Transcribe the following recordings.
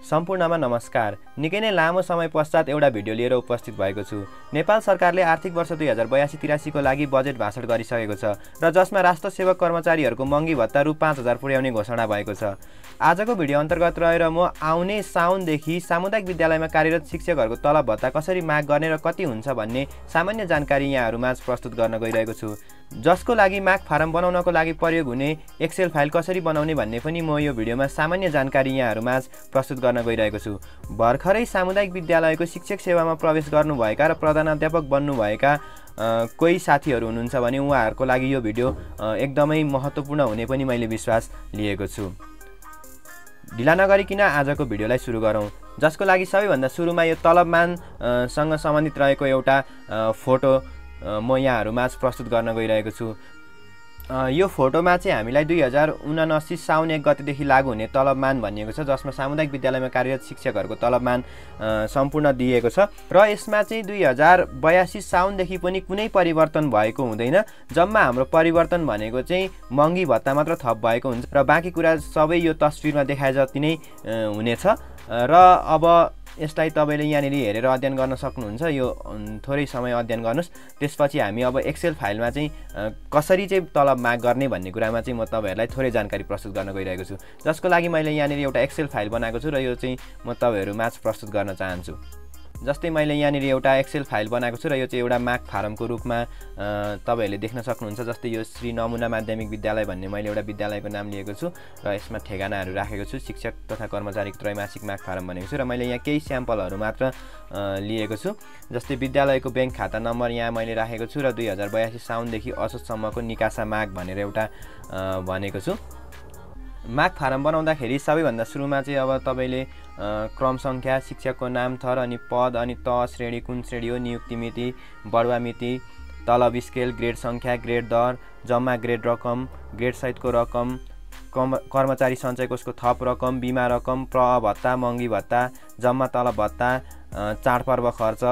सम्पूर्णमा नमस्कार। निकै नै लामो समय पश्चात एउटा भिडियो लिएर उपस्थित भएको छु। नेपाल सरकारले आर्थिक वर्ष 2082-83 को लागि बजेट भाषण गरिसकेको छ र जसमा राष्ट्र सेवक कर्मचारीहरूको महँगी भत्ता रु 5000 पुर्याउने घोषणा भएको छ। आजको भिडियो अन्तर्गत रहेर म आउने साउनदेखि सामुदायिक विद्यालयमा कार्यरत शिक्षकहरूको तलब भत्ता कसरी माग गर्ने र कति हुन्छ भन्ने सामान्य जानकारी यहाँहरूमाझ प्रस्तुत गर्न गइरहेको छु। जसको लागि माग फारम बनाउनको लागि प्रयोग हुने एक्सेल फाइल कसरी बनाउने भन्ने पनि म यो भिडियोमा सामान्य जानकारी यहाँहरूमाझ प्रस्तुत गर्न गइरहेको छु। भर्खरै सामुदायिक विद्यालयको शिक्षक सेवामा प्रवेश गर्नुभएका र प्रधानाध्यापक बन्नुभएका कोही साथीहरू हुनुहुन्छ भने उहाँहरूको लागि यो भिडियो एकदमै महत्त्वपूर्ण हुने पनि मैले विश्वास लिएको छु। ढिला नगरिकन आजको भिडियोलाई सुरु गरौँ। जसको लागि सबैभन्दा सुरुमा यो तलबमानसँग सम्बन्धित रहेको एउटा फोटो म यहाँहरूमाझ प्रस्तुत गर्न गइरहेको छु। यो फोटोमा चाहिँ हामीलाई 2079 साउन 1 गतेदेखि लागू हुने तलबमान भनिएको छ, जसमा सामुदायिक विद्यालयमा कार्यरत शिक्षकहरूको तलबमान सम्पूर्ण दिएको छ र यसमा चाहिँ 2082 साउनदेखि पनि कुनै परिवर्तन भएको हुँदैन। जम्मा हाम्रो परिवर्तन भनेको चाहिँ महँगी भत्ता मात्र थप भएको हुन्छ र बाँकी कुरा सबै यो तस्बिरमा देखाए जति नै हुनेछ। र अब यसलाई तपाईँले यहाँनिर हेरेर अध्ययन गर्न सक्नुहुन्छ। यो थोरै समय अध्ययन गर्नुहोस्। त्यसपछि हामी अब एक्सेल फाइलमा चाहिँ कसरी चाहिँ तलब माग गर्ने भन्ने कुरामा चाहिँ म तपाईँहरूलाई थोरै जानकारी प्रस्तुत गर्न गइरहेको छु। जसको लागि मैले यहाँनिर एउटा एक्सेल फाइल बनाएको छु र यो चाहिँ म तपाईँहरूमाझ प्रस्तुत गर्न चाहन्छु। जस्तै मैले यहाँनिर एउटा एक्सेल फाइल बनाएको छु र यो चाहिँ एउटा माग फारमको रूपमा तपाईँहरूले देख्न सक्नुहुन्छ। जस्तै यो श्री नमुना माध्यमिक विद्यालय भन्ने मैले एउटा विद्यालयको नाम लिएको छु र यसमा ठेगानाहरू राखेको छु। शिक्षक तथा कर्मचारीको त्रैमासिक माग फारम भनेको छु र मैले यहाँ केही स्याम्पलहरू मात्र लिएको छु। जस्तै विद्यालयको ब्याङ्क खाता नम्बर यहाँ मैले राखेको छु र 2082 साउनदेखि असोजसम्मको निकासा माग भनेर एउटा भनेको छु। माग फारम बनाउँदाखेरि सबैभन्दा सुरुमा चाहिँ अब तपाईँले क्रम सङ्ख्या, शिक्षकको नाम, थर अनि पद अनि तह श्रेणी कुन श्रेणी हो, नियुक्ति मिति, बढुवा मिति, तलब स्केल, ग्रेड सङ्ख्या, ग्रेड दर, जम्मा ग्रेड रकम, ग्रेड सहितको रकम, कर्मचारी सञ्चय कोषको थप रकम, बिमा रकम, प्रह भत्ता, महँगी भत्ता, जम्मा तलब भत्ता, चाडपर्व खर्च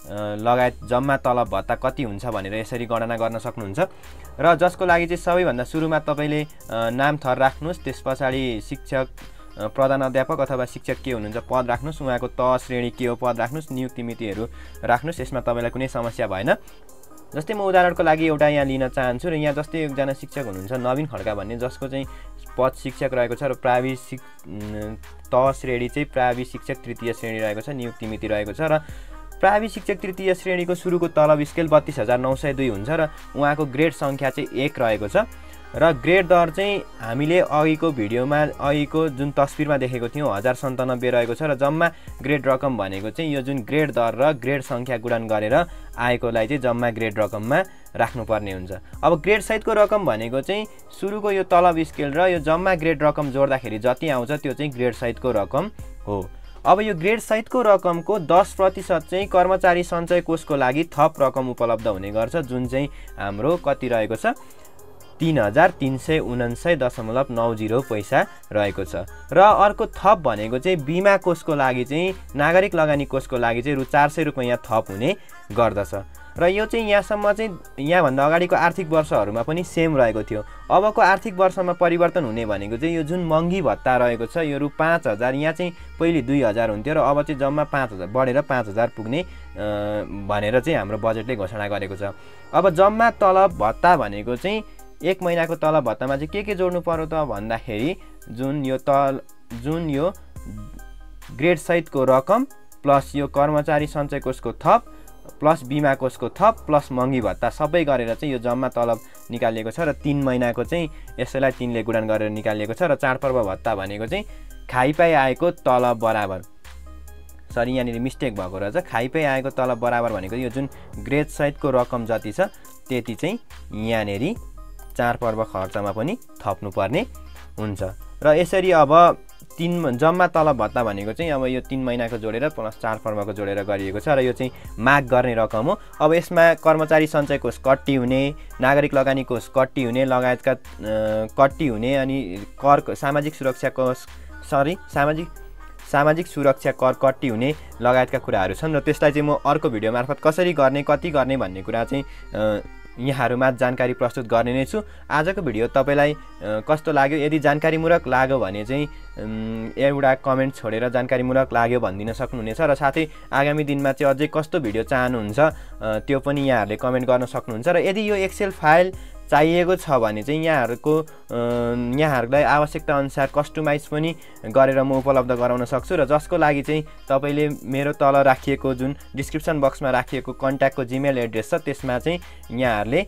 लगायत जम्मा तलब भत्ता कति हुन्छ भनेर यसरी गणना गर्न सक्नुहुन्छ। र जसको लागि चाहिँ सबैभन्दा सुरुमा तपाईँले नाम थर राख्नुहोस्। त्यस पछाडि शिक्षक प्रधानाध्यापक अथवा शिक्षक के हुनुहुन्छ पद राख्नुहोस्, उहाँको तह श्रेणी के हो पद राख्नुहोस्, नियुक्ति मितिहरू राख्नुहोस्। यसमा तपाईँलाई कुनै समस्या भएन। जस्तै म उदाहरणको लागि एउटा यहाँ लिन चाहन्छु र यहाँ जस्तै एकजना शिक्षक हुनुहुन्छ नवीन खड्का भन्ने, जसको चाहिँ पद शिक्षक रहेको छ र प्राविधिक तह श्रेणी चाहिँ प्राविधिक शिक्षक तृतीय श्रेणी रहेको छ, नियुक्ति मिति रहेको छ र प्राविधिक शिक्षक तृतीय श्रेणीको सुरुको तलब स्केल 32902 हुन्छ र उहाँको ग्रेड सङ्ख्या चाहिँ 1 रहेको छ र ग्रेड दर चाहिँ हामीले अघिको भिडियोमा अघिको जुन तस्बिरमा देखेको थियौँ 1097 रहेको छ र जम्मा ग्रेड रकम भनेको चाहिँ यो जुन ग्रेड दर र ग्रेड सङ्ख्या गुणन गरेर आएकोलाई चाहिँ जम्मा ग्रेड रकममा राख्नुपर्ने हुन्छ। अब ग्रेड सहितको रकम भनेको चाहिँ सुरुको यो तलब स्केल र यो जम्मा ग्रेड रकम जोड्दाखेरि जति आउँछ त्यो चाहिँ ग्रेड सहितको रकम हो। अब यो ग्रेड सहितको रकमको 10% चाहिँ कर्मचारी सञ्चय कोषको लागि थप रकम उपलब्ध हुने गर्छ, जुन चाहिँ हाम्रो कति रहेको छ 3349.90 पैसा रहेको छ। र अर्को थप भनेको चाहिँ बिमा कोषको लागि चाहिँ नागरिक लगानी कोषको लागि चाहिँ रु 400 रुपैयाँ थप हुने गर्दछ र यो चाहिँ यहाँसम्म चाहिँ यहाँभन्दा अगाडिको आर्थिक वर्षहरूमा पनि सेम रहेको थियो। अबको आर्थिक वर्षमा परिवर्तन हुने भनेको चाहिँ यो जुन महँगी भत्ता रहेको छ यो रु 5000, यहाँ चाहिँ पहिले 2000 हुन्थ्यो र अब चाहिँ जम्मा 5000 बढेर 5000 पुग्ने भनेर चाहिँ हाम्रो बजेटले घोषणा गरेको छ। अब जम्मा तलब भत्ता भनेको चाहिँ एक महिनाको तलब भत्तामा चाहिँ के जोड्नु पर्यो त भन्दाखेरि जुन यो ग्रेड सहितको रकम प्लस यो कर्मचारी सञ्चय कोषको थप प्लस बिमा कोषको थप प्लस महँगी भत्ता सबै गरेर चाहिँ यो जम्मा तलब निकालिएको छ र 3 महिनाको चाहिँ यसैलाई 3 ले गुणन गरेर निकालिएको छ र चाडपर्व भत्ता भनेको चाहिँ खाइपाई आएको तलब बराबर, सरी यहाँनिर मिस्टेक भएको रहेछ, खाइपाई आएको तलब बराबर भनेको यो जुन ग्रेड सहितको रकम जति छ त्यति चाहिँ यहाँनिर चाडपर्व खर्चमा पनि थप्नुपर्ने हुन्छ। र यसरी अब जम्मा तलब भत्ता भनेको चाहिँ अब यो 3 महिनाको जोडेर प्लस चाडपर्वको जोडेर गरिएको छ र यो चाहिँ माग गर्ने रकम हो। अब यसमा कर्मचारी सञ्चय कोष कट्टी हुने, नागरिक लगानी कोष कट्टी हुने लगायतका कट्टी हुने अनि कर सामाजिक सुरक्षा कोष सामाजिक सुरक्षा कर कट्टी हुने लगायतका कुराहरू छन् र त्यसलाई चाहिँ म अर्को भिडियो मार्फत कसरी गर्ने कति गर्ने भन्ने कुरा चाहिँ यहाँहरूमा जानकारी प्रस्तुत गर्ने नै छु। आजको भिडियो तपाईँलाई कस्तो लाग्यो? यदि जानकारीमूलक लाग्यो भने चाहिँ एउटा कमेन्ट छोडेर जानकारीमूलक लाग्यो भनिदिन सक्नुहुनेछ र साथै आगामी दिनमा चाहिँ अझै कस्तो भिडियो चाहनुहुन्छ त्यो पनि यहाँहरूले कमेन्ट गर्न सक्नुहुन्छ। र यदि यो एक्सेल फाइल चाहिएको छ भने चाहिँ यहाँहरूलाई आवश्यकता अनुसार कस्टमाइज पनि गरेर म उपलब्ध गराउन सक्छु र जसको लागि चाहिँ तपाईँले मेरो तल राखिएको जुन डिस्क्रिप्सन बक्समा राखिएको कन्ट्याक्टको जिमेल एड्रेस छ त्यसमा चाहिँ यहाँहरूले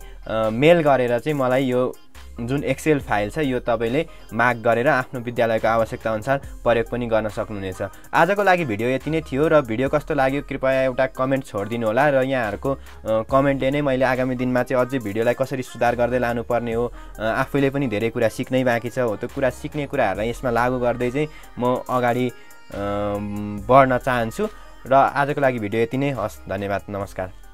मेल गरेर चाहिँ मलाई यो जुन एक्सेल फाइल छ यो तपाईँले माग गरेर आफ्नो विद्यालयको आवश्यकता अनुसार प्रयोग पनि गर्न सक्नुहुनेछ। आजको लागि भिडियो यति नै थियो र भिडियो कस्तो लाग्यो कृपया एउटा कमेन्ट छोडिदिनु होला र यहाँहरूको कमेन्टले नै मैले आगामी दिनमा चाहिँ अझै भिडियोलाई कसरी सुधार गर्दै लानुपर्ने हो, आफैले पनि धेरै कुरा सिक्नै बाँकी छ हो त्यो कुरा सिक्ने कुराहरूलाई यसमा लागू गर्दै चाहिँ म अगाडि बढ्न चाहन्छु। र आजको लागि भिडियो यति नै। हस्, धन्यवाद, नमस्कार।